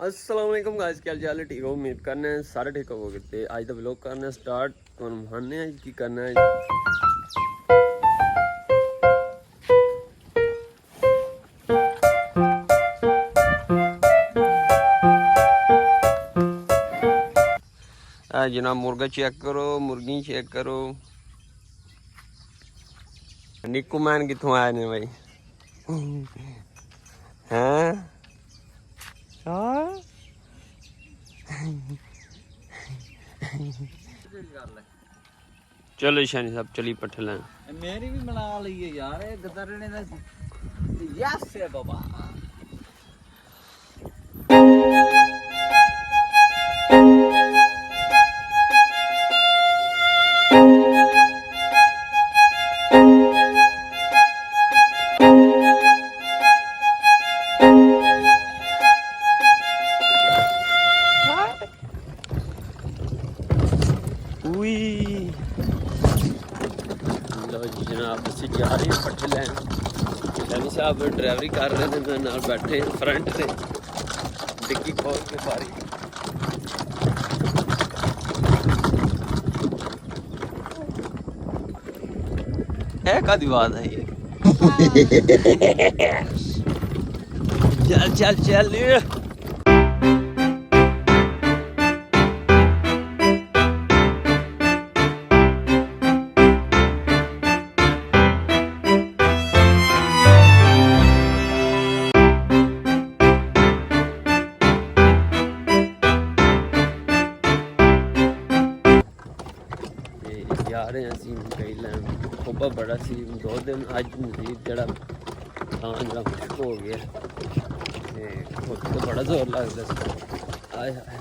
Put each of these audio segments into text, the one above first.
अस्सलामुअलैकुम गाइस, क्या हाल है? ठीक हो? उम्मीद करने हैं सारे ठीक होगे। तो आज का व्लॉग करना स्टार्ट तो मानने हैं की करना है। जनाब मुर्गा चेक करो, मुर्गी चेक करो। निक्कू मैन कितों आए ने भाई? हैं चलो शानी साहब चली पट्ठे लें। मेरी भी बना ली है यार, गदरने दा यस है बाबा। जनाब असी जा रहे हैं पट्ठे लैन। शैनी साहब ड्राइवरी कर रहे हैं, मैं नाल बैठे फ्रंट से डिक्की खोल के बारी। है का बात है ये? चल चल चल जा रहे हैं असी कई लैन। खोबा बड़ा सी 2 दिन अज मजीद जरा थां जरा मुश्क हो गया तो बड़ा जोर लगता। आए हाय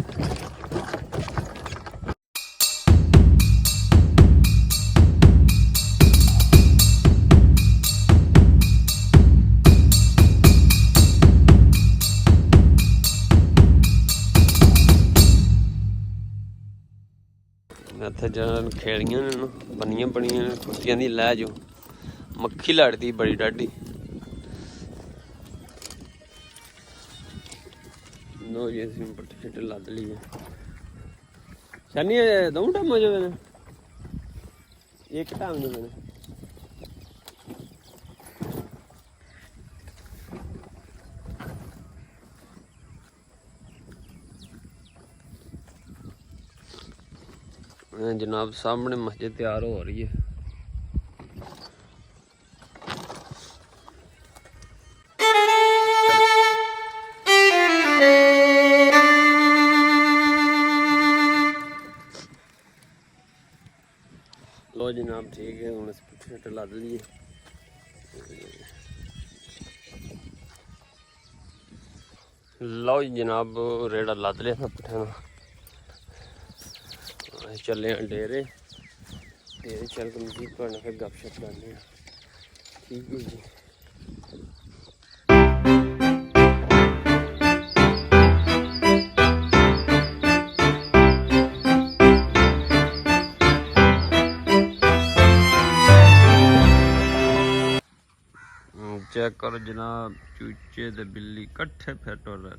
इत्थे जन खेड़ियां ने बनियां बनियां कुत्तियां दी लै जो मक्खी लड़ती बड़ी डाढी। लो जी असीं पट्ठे शट्ठे लद लिए। शनी दऊं टाइम जो ने एक टाइम जो ने जनाब सामने मस्जिद तैयार हो रही है। लो जनाब ठीक है, हम पुट्ठे शट्ठे लद लिए। लो जनाब रेड़ा लद लिया पुट्ठे का। चले डेरे डेरे चल के मजीद थोड़े फिर गपशप करने। ठीक है जी। चेक करो जनाब, चूचे ते बिल्ली कट्ठे फिट हो रहे,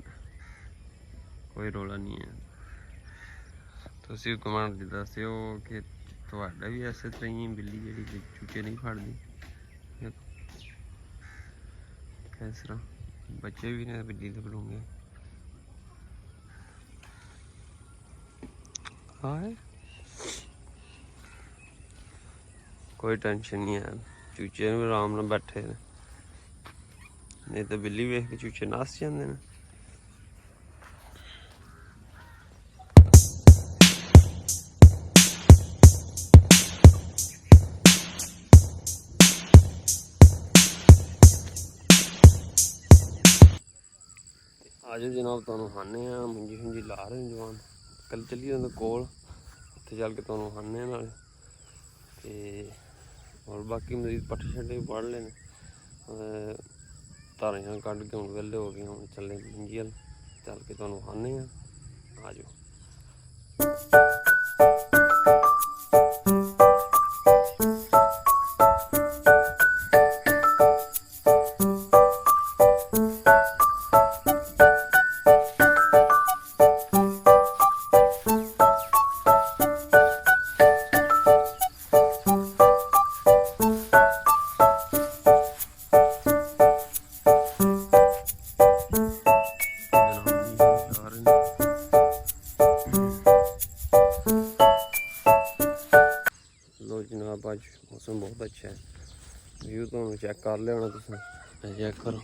कोई रोला नहीं है। तुसी कमेंट च दस्सिओ कि तुहाडा भी इस तरह ही बिल्ली जी चूचे नहीं फड़दी। किस तरह बच्चे भी ने बिल्ली दे बलूंगे। हाय कोई टेंशन नहीं है, चूचे भी आराम नाल बैठे ने, नहीं तो बिल्ली वेख के चूचे नस जाते हैं। आज जनाब तुहानू खाने मुंजी शुंजी ला रहे हैं जवान। कल चलिए उन्हें कोल उत्थे चल के तुहानू खाने नाल ते और बाकी मजीद पट्ठे शट्ठे भी पढ़ लेने। धारियां कड्ढ के हुण वेले हो गए, हुण चले मुंजी अल चल के तुहानू खाने। आ जाओ। ਹੁਣ ਚੈੱਕ ਕਰ ਲਿਆ ਹੋਣਾ ਤੁਸੀਂ, ਚੈੱਕ ਕਰੋ।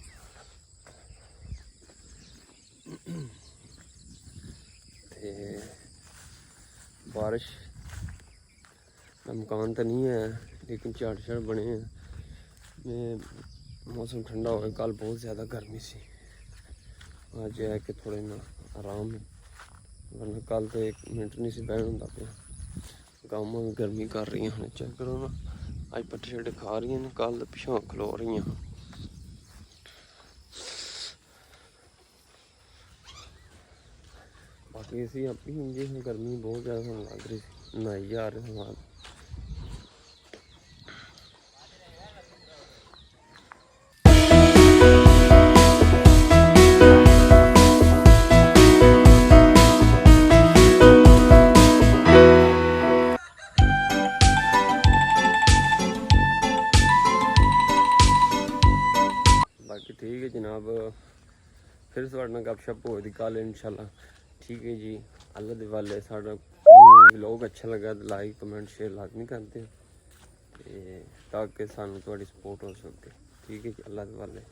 ਤੇ ਬਾਰਿਸ਼ ਦਾ ਮਕਾਨ ਤਾਂ ਨਹੀਂ ਹੈ ਲੇਕਿन ਝਾੜ ਝਾੜ ਬਣੇ हैं। मौसम ठंडा हो गया, कल बहुत ज़्यादा गर्मी सी, आज है कि थोड़े ना आराम है, वरना कल तो 1 मिनट नहीं सी बहन होंदा पे। गाँव में गर्मी कर रही हैं, चेक करो ना, अज पट्टे छट्टे खा रही हैं, कल तो पिछों खलो रही हैं। बाकी असी अपनी जी गर्मी बहुत ज़्यादा होने लग रही, नहाई जा रहे हैं। बाकी ठीक है जनाब, फिर तुहाडे नाल गपशप होई कल इंशाल्लाह। ठीक है जी, अल्लाह दे वाले साडा व्लॉग अच्छा लगा तो लाइक कमेंट शेयर लाजमी करते हैं ताकि सानू तुहाडी सपोर्ट हो सके। ठीक है जी, अल्लाह दे वाले।